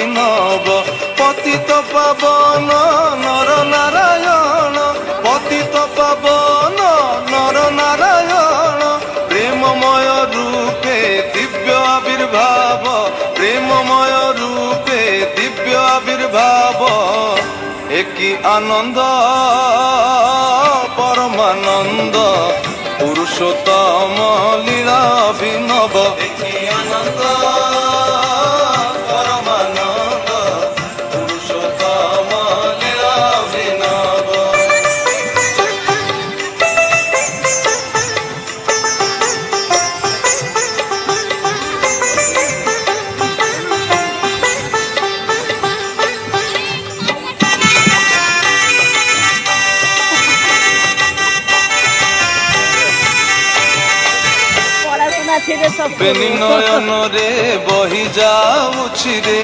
অভিনব পতিত পাবন নর নারায়ণ পতিত পাবন নর নারায়ণ প্রেমময় রূপে দিব্য আবির্ভাব প্রেমময় রূপে দিব্য আবির্ভাব একই আনন্দ পরমানন্দ পুরুষোত্তম লীলা অভিনব একই আনন্দ পরমানন্দ পুরুষোত্তম লীলা অভিনব। বেনি নয়ন রে বহি যাଉଛି রে